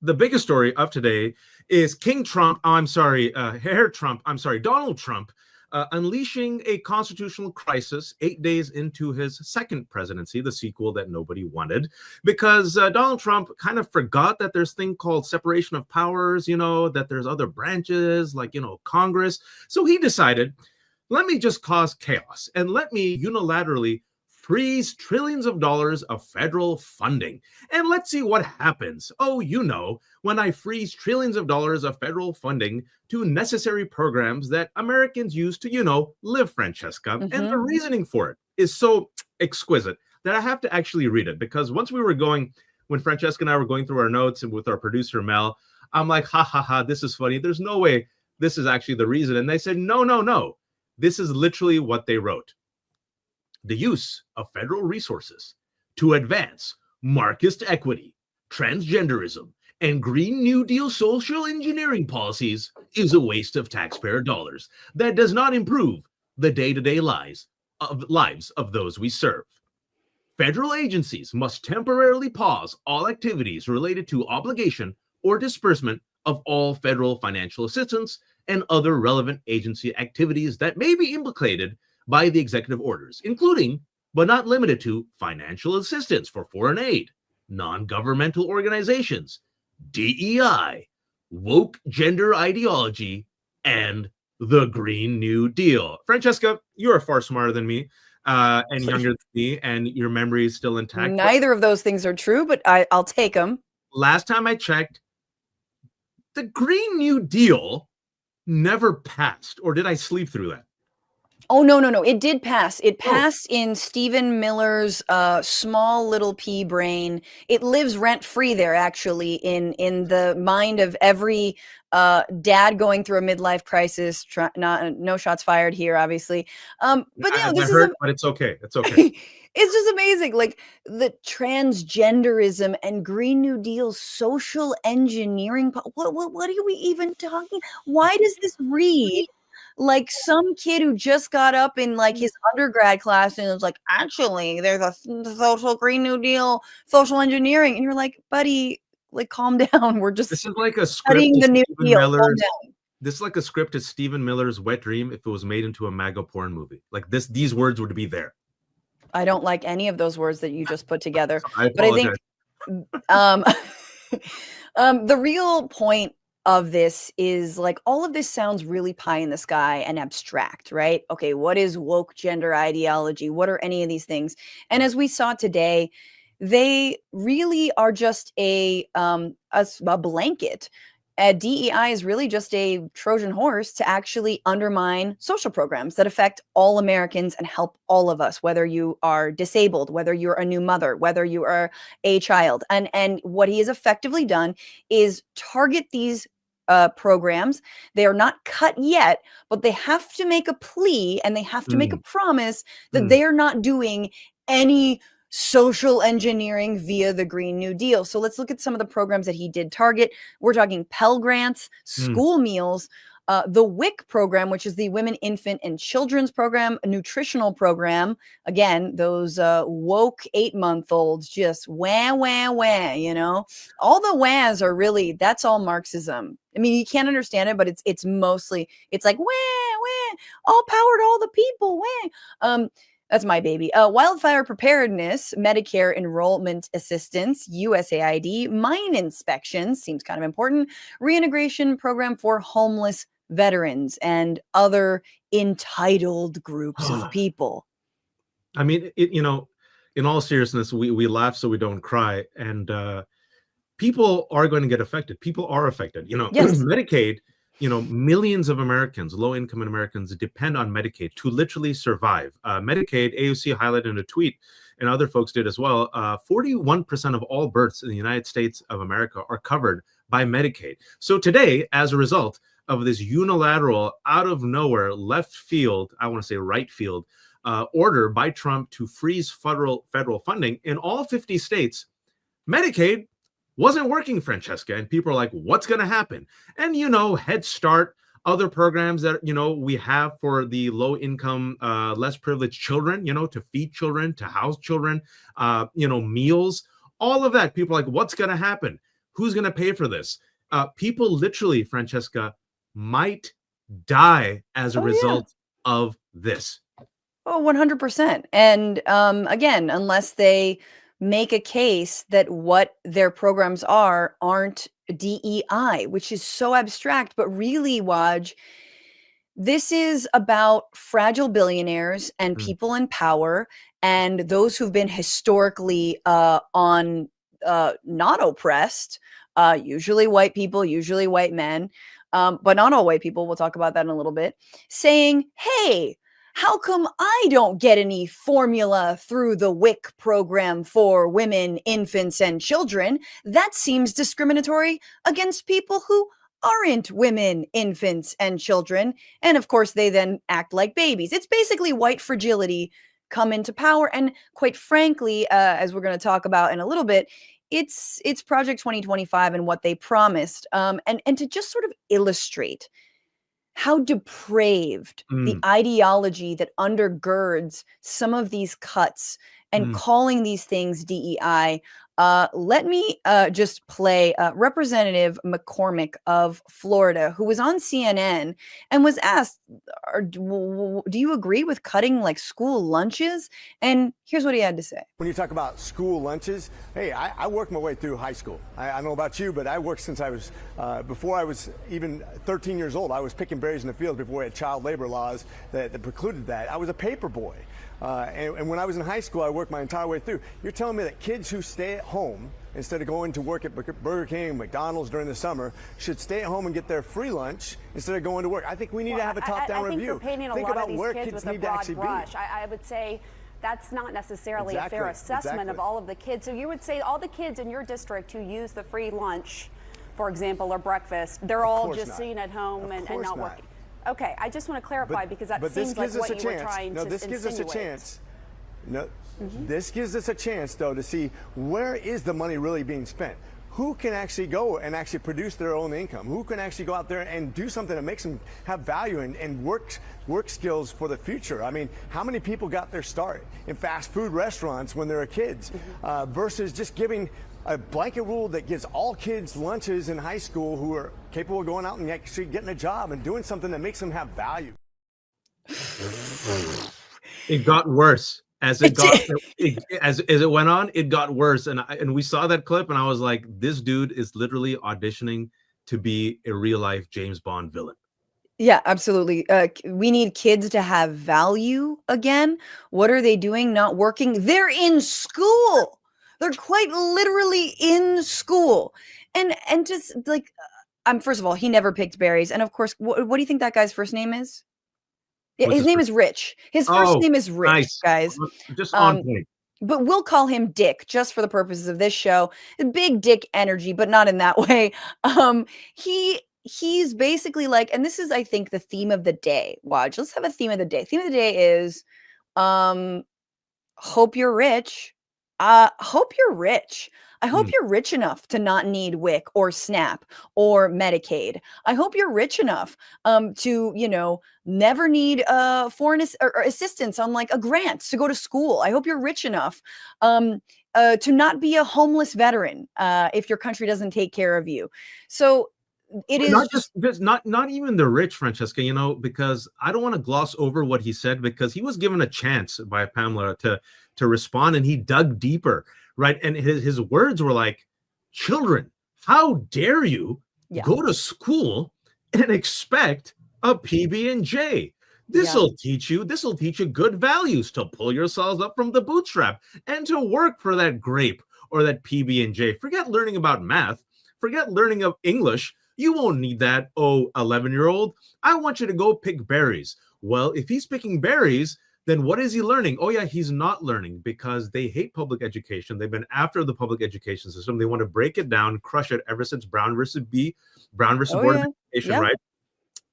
the biggest story of today is Donald Trump unleashing a constitutional crisis 8 days into his second presidency, the sequel that nobody wanted, because Donald Trump kind of forgot that there's a thing called separation of powers, that there's other branches like, Congress. So he decided, let me just cause chaos and let me unilaterally freeze trillions of dollars of federal funding. And let's see what happens. Oh, when I freeze trillions of dollars of federal funding to necessary programs that Americans use to, live, Francesca. Mm-hmm. And the reasoning for it is so exquisite that I have to actually read it, because when Francesca and I were going through our notes and with our producer, Mel, I'm like, ha, this is funny. There's no way this is actually the reason. And they said, no. This is literally what they wrote. The use of federal resources to advance Marxist equity, transgenderism, and Green New Deal social engineering policies is a waste of taxpayer dollars that does not improve the day-to-day lives of those we serve. Federal agencies must temporarily pause all activities related to obligation or disbursement of all federal financial assistance and other relevant agency activities that may be implicated by the executive orders, including, but not limited to, financial assistance for foreign aid, non-governmental organizations, DEI, woke gender ideology, and the Green New Deal. Francesca, you are far smarter than me and younger than me, and your memory is still intact. Neither of those things are true, but I'll take them. Last time I checked, the Green New Deal never passed, or did I sleep through that? Oh, no. It did pass. It passed in Stephen Miller's small little pea brain. It lives rent-free there, actually, in the mind of every dad going through a midlife crisis. No shots fired here, obviously. But but it's okay. It's okay. It's just amazing. Like the transgenderism and Green New Deal social engineering. What are we even talking? Why does this read like some kid who just got up in like his undergrad class and was like, actually, there's a social Green New Deal, social engineering. And you're like, buddy, like, calm down. We're just this is like a studying the New Deal. This is like a script of Stephen Miller's Wet Dream if it was made into a MAGA porn movie. Like these words would be there. I don't like any of those words that you just put together. I apologize. But I think the real point of this is like all of this sounds really pie in the sky and abstract, right? Okay, what is woke gender ideology? What are any of these things? And as we saw today, they really are just a blanket. DEI is really just a Trojan horse to actually undermine social programs that affect all Americans and help all of us, whether you are disabled, whether you're a new mother, whether you are a child. And what he has effectively done is target these programs. They are not cut yet, but they have to make a plea and they have to make a promise that they are not doing any social engineering via the Green New Deal. So let's look at some of the programs that he did target. We're talking Pell Grants, school meals, the WIC program, which is the Women, Infant, and Children's program, a nutritional program. Again, those woke 8-month-olds just wah, all the wahs are really, that's all Marxism. I mean, you can't understand it, but it's mostly, it's like, wah, all power to all the people, wah. That's my baby. Wildfire preparedness, Medicare enrollment assistance, USAID, mine inspections, seems kind of important, reintegration program for homeless veterans and other entitled groups of people. I mean, in all seriousness, we laugh so we don't cry. And people are going to get affected. People are affected. Yes. Medicaid, millions of Americans, low-income Americans, depend on Medicaid to literally survive. Medicaid, AOC highlighted in a tweet, and other folks did as well, 41% of all births in the United States of America are covered by Medicaid. So today, as a result of this unilateral, out of nowhere, left field, I want to say right field, order by Trump to freeze federal funding in all 50 states, Medicaid wasn't working, Francesca, and people are like, what's going to happen? And, Head Start, other programs that, we have for the low income, less privileged children, to feed children, to house children, meals, all of that. People are like, what's going to happen? Who's going to pay for this? People literally, Francesca, might die as a result of this. Oh, 100%. And again, unless they make a case that what their programs aren't DEI, which is so abstract, but really, Waj, this is about fragile billionaires and people in power and those who've been historically not oppressed, usually white people, usually white men, but not all white people. We'll talk about that in a little bit, saying, hey, how come I don't get any formula through the WIC program for women, infants, and children? That seems discriminatory against people who aren't women, infants, and children. And of course, they then act like babies. It's basically white fragility come into power. And quite frankly, as we're going to talk about in a little bit, it's Project 2025 and what they promised. And to just sort of illustrate how depraved the ideology that undergirds some of these cuts and calling these things DEI. Let me just play Representative McCormick of Florida, who was on CNN and was asked, do you agree with cutting like school lunches? And here's what he had to say. When you talk about school lunches, hey, I worked my way through high school. I don't know about you, but I worked since I was, before I was even 13 years old. I was picking berries in the field before we had child labor laws that precluded that. I was a paper boy. And when I was in high school, I worked my entire way through. You're telling me that kids who stay at home instead of going to work at Burger King and McDonald's during the summer should stay at home and get their free lunch instead of going to work? I think we need to have a top-down review. I think you're painting a lot of these kids with a broad brush. I would say that's not necessarily a fair assessment of all of the kids. So you would say all the kids in your district who use the free lunch, for example, or breakfast, they're all just sitting at home and not working. Okay, I just want to clarify because that seems like what you were trying to insinuate. This gives us a chance. This gives us a chance, though, to see where is the money really being spent. Who can actually go and actually produce their own income? Who can actually go out there and do something that makes them have value and work skills for the future? I mean, how many people got their start in fast food restaurants when they were kids versus just giving a blanket rule that gives all kids lunches in high school who are capable of going out and actually getting a job and doing something that makes them have value? It got worse as it went on. It got worse, and we saw that clip, and I was like, "This dude is literally auditioning to be a real life James Bond villain." Yeah, absolutely. We need kids to have value again. What are they doing? Not working. They're in school. They're quite literally in school, and just like, first of all, he never picked berries, and of course, what do you think that guy's first name is? His name is Rich. His first name is Rich, nice. Guys. Just on point. But we'll call him Dick just for the purposes of this show. Big Dick energy, but not in that way. He's basically like, and this is, I think, the theme of the day. Watch, let's have a theme of the day. Theme of the day is, hope you're rich. Hope you're rich. I hope you're rich enough to not need WIC or SNAP or Medicaid. I hope you're rich enough to, never need foreign assistance on like a grant to go to school. I hope you're rich enough to not be a homeless veteran if your country doesn't take care of you. So it is not even the rich, Francesca, because I don't want to gloss over what he said, because he was given a chance by Pamela to respond, and he dug deeper, right? And his words were like, children, how dare you go to school and expect a PB&J? This'll teach you good values to pull yourselves up from the bootstrap and to work for that grape or that PB&J. Forget learning about math. Forget learning of English. You won't need that, 11-year-old. I want you to go pick berries. Well, if he's picking berries, then what is he learning? Oh, yeah, he's not learning, because they hate public education. They've been after the public education system. They want to break it down, crush it ever since Brown versus Board of Education, right?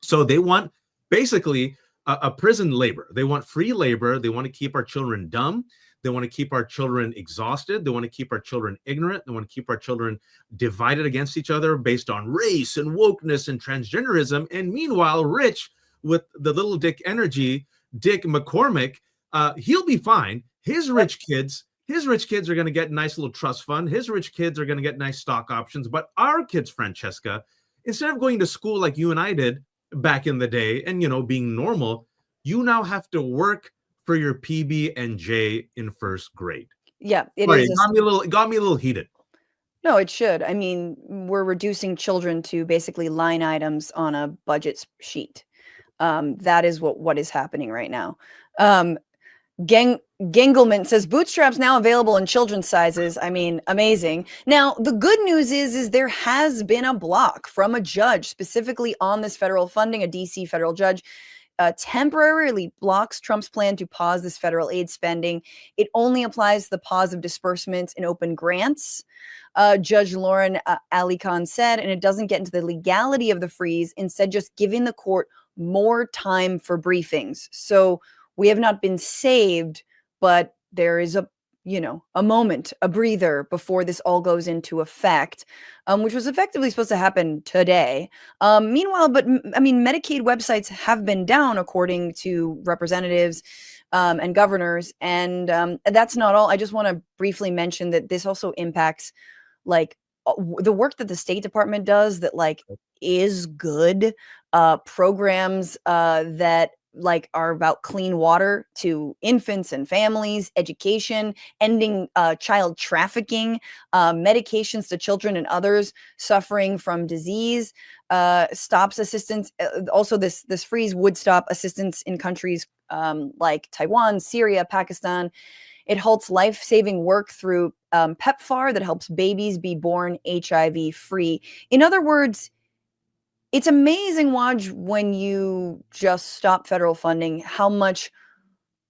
So they want basically a prison labor. They want free labor. They want to keep our children dumb. They want to keep our children exhausted. They want to keep our children ignorant. They want to keep our children divided against each other based on race and wokeness and transgenderism. And meanwhile, Rich, with the little dick energy, Dick McCormick, he'll be fine. His rich kids His rich kids are going to get a nice little trust fund. His rich kids are going to get nice stock options. But our kids, Francesca, instead of going to school like you and I did back in the day and, being normal, you now have to work for your PB&J in first grade. Yeah, it got me a little heated. No, it should. I mean, we're reducing children to basically line items on a budget sheet. That is what is happening right now. Gengelman says bootstraps now available in children's sizes. I mean, amazing. Now, the good news is there has been a block from a judge specifically on this federal funding. A DC federal judge temporarily blocks Trump's plan to pause this federal aid spending. It only applies to the pause of disbursements in open grants. Judge Lauren Ali Khan said, and it doesn't get into the legality of the freeze, instead just giving the court more time for briefings. So we have not been saved, but there is a moment, a breather before this all goes into effect, which was effectively supposed to happen today. Meanwhile, Medicaid websites have been down, according to representatives and governors. And that's not all. I just want to briefly mention that this also impacts the work that the State Department does that is good, programs that are about clean water to infants and families, education, ending child trafficking, medications to children and others suffering from disease, stops assistance. Also, this freeze would stop assistance in countries like Taiwan, Syria, Pakistan. It halts life-saving work through PEPFAR that helps babies be born HIV-free. In other words, it's amazing, Waj, when you just stop federal funding, how much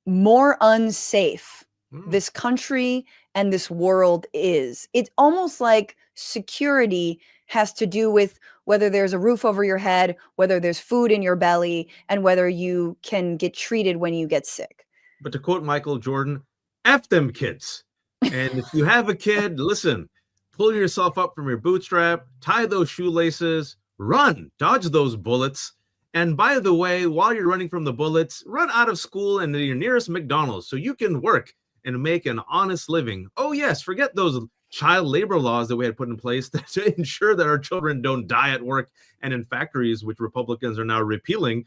more unsafe this country and this world is. It's almost like security has to do with whether there's a roof over your head, whether there's food in your belly, and whether you can get treated when you get sick. But to quote Michael Jordan, F them kids. And if you have a kid, listen, pull yourself up from your bootstrap, tie those shoelaces, run, dodge those bullets. And by the way, while you're running from the bullets, run out of school and to your nearest McDonald's so you can work and make an honest living. Oh yes, forget those child labor laws that we had put in place to ensure that our children don't die at work and in factories, which Republicans are now repealing.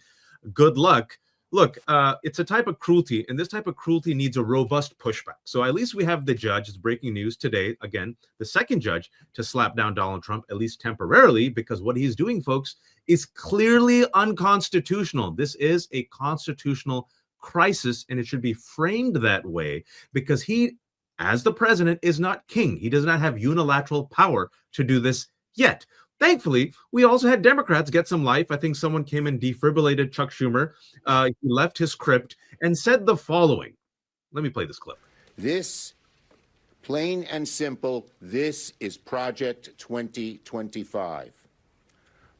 Good luck. Look, it's a type of cruelty, and this type of cruelty needs a robust pushback. So at least we have the judge. It's breaking news today. Again, the second judge to slap down Donald Trump, at least temporarily, because what he's doing, folks, is clearly unconstitutional. This is a constitutional crisis, and it should be framed that way because he, as the president, is not king. He does not have unilateral power to do this yet. Thankfully, we also had Democrats get some life. I think someone came and defibrillated Chuck Schumer. He left his crypt and said the following. Let me play this clip. This, plain and simple, this is Project 2025.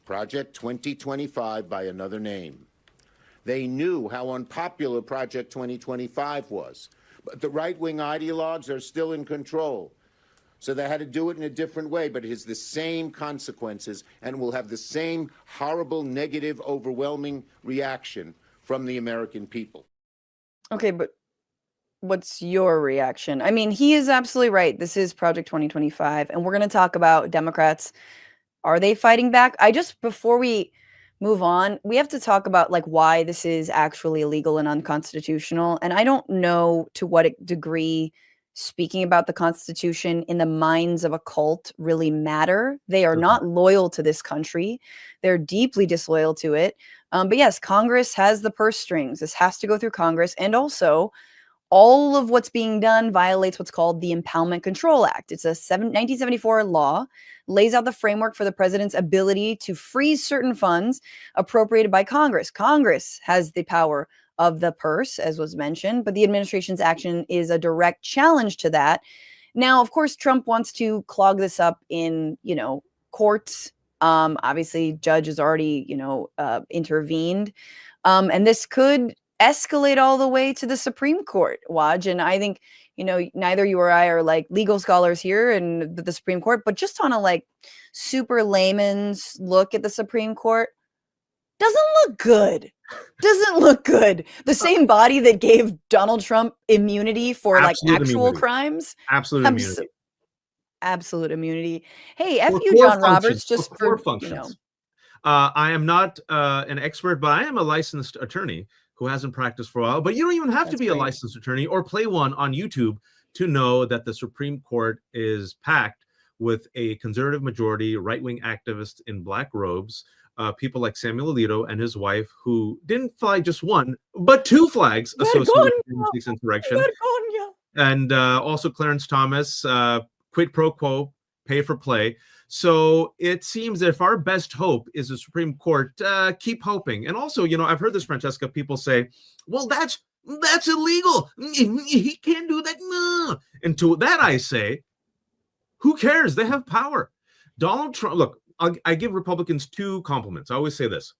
Project 2025 by another name. They knew how unpopular Project 2025 was, but the right-wing ideologues are still in control. So they had to do it in a different way, but it has the same consequences and will have the same horrible, negative, overwhelming reaction from the American people. Okay, but what's your reaction? I mean, he is absolutely right. This is Project 2025, and we're going to talk about Democrats. Are they fighting back? Before we move on, we have to talk about why this is actually illegal and unconstitutional. And I don't know to what degree speaking about the Constitution in the minds of a cult really matter. They are not loyal to this country. They're deeply disloyal to it. But yes, Congress has the purse strings. This has to go through Congress. And also, all of what's being done violates what's called the Impoundment Control Act. It's a 1974 law, lays out the framework for the president's ability to freeze certain funds appropriated by Congress. Congress has the power of the purse, as was mentioned, but the administration's action is a direct challenge to that. Now, of course, Trump wants to clog this up in, courts. Obviously, judge has already, intervened. And this could escalate all the way to the Supreme Court, Waj. And I think, neither you or I are legal scholars here in the Supreme Court, but just on a super layman's look at the Supreme Court, doesn't look good. Doesn't look good. The same body that gave Donald Trump immunity for like Absolute actual immunity. crimes. Absolute immunity. Absolute immunity. Hey, F For you, core John Roberts, functions, just for core for, functions. I am not an expert, but I am a licensed attorney who hasn't practiced for a while. But you don't even have to be a licensed attorney or play one on YouTube to know that the Supreme Court is packed with a conservative majority, right-wing activists in black robes, people like Samuel Alito and his wife, who didn't fly just one, but two flags associated with the January 6th insurrection. And also Clarence Thomas, quid pro quo, pay for play. So it seems that if our best hope is the Supreme Court, keep hoping. And also, you know, I've heard this, Francesca, people say, well, that's illegal. He can't do that. No. And to that I say, who cares? They have power. Donald Trump, look, I give Republicans two compliments. I always say this.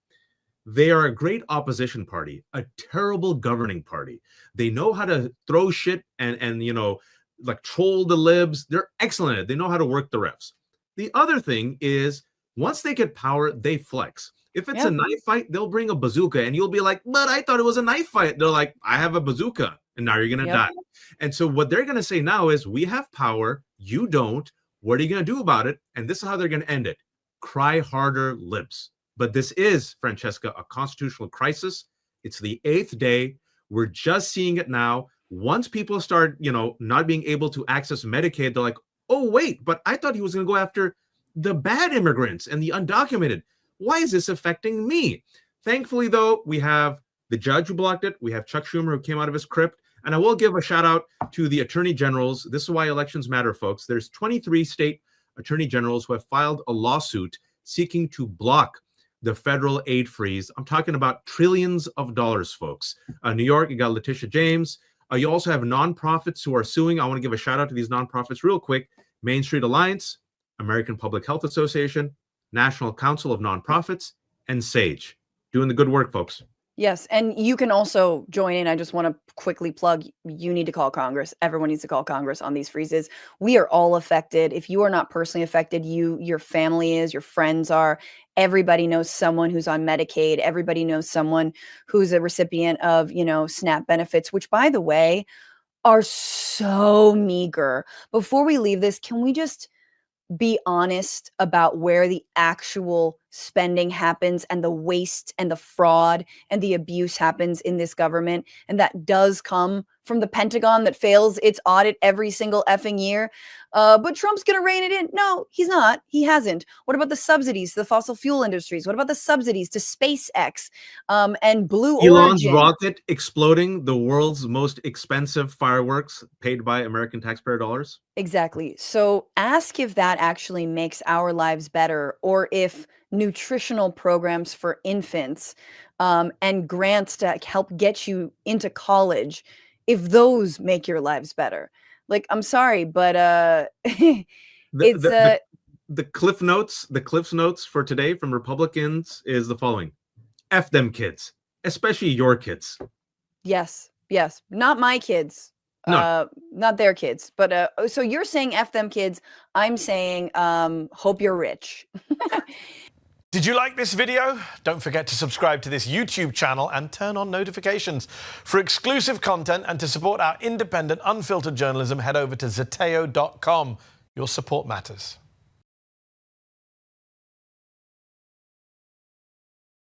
They are a great opposition party, a terrible governing party. They know how to throw shit and you know, like troll the libs. They're excellent at it. They know how to work the refs. The other thing is, once they get power, they flex. If it's a knife fight, they'll bring a bazooka, and you'll be like, but I thought it was a knife fight. They're like, I have a bazooka, and now you're going to die. And so what they're going to say now is, we have power, you don't. What are you going to do about it? And this is how they're going to end it. Cry harder, libs. But this is, Francesca, a constitutional crisis. It's the 8th day. We're just seeing it now. Once people start, you know, not being able to access Medicaid, they're like, oh, wait, but I thought he was going to go after the bad immigrants and the undocumented. Why is this affecting me? Thankfully, though, we have the judge who blocked it. We have Chuck Schumer who came out of his crypt. And I will give a shout out to the attorney generals. This is why elections matter, folks. There's 23 state attorney generals who have filed a lawsuit seeking to block the federal aid freeze. I'm talking about trillions of dollars, folks. New York, you got Letitia James. You also have nonprofits who are suing. I want to give a shout out to these nonprofits real quick. Main Street Alliance, American Public Health Association, National Council of Nonprofits, and SAGE. Doing the good work, folks. Yes, and you can also join in. I just want to quickly plug, you need to call Congress. Everyone needs to call Congress on these freezes. We are all affected. If you are not personally affected, your family is, your friends are. Everybody knows someone who's on Medicaid. Everybody knows someone who's a recipient of, you know, SNAP benefits, which, by the way, are so meager. Before we leave this, can we just be honest about where the actual spending happens and the waste and the fraud and the abuse happens in this government? And that does come from the Pentagon that fails its audit every single effing year. But Trump's going to rein it in. No, he's not. He hasn't. What about the subsidies to the fossil fuel industries? What about the subsidies to SpaceX and Blue Elon's Origin? rocket exploding, the world's most expensive fireworks paid by American taxpayer dollars? Exactly. So ask if that actually makes our lives better, or if nutritional programs for infants and grants to help get you into college, if those make your lives better. Like, I'm sorry, but the Cliff Notes for today from Republicans is the following: F them kids, especially your kids. Yes. Not my kids. No. Not their kids. But so you're saying F them kids. I'm saying hope you're rich. Did you like this video? Don't forget to subscribe to this YouTube channel and turn on notifications. For exclusive content and to support our independent, unfiltered journalism, head over to Zeteo.com. Your support matters.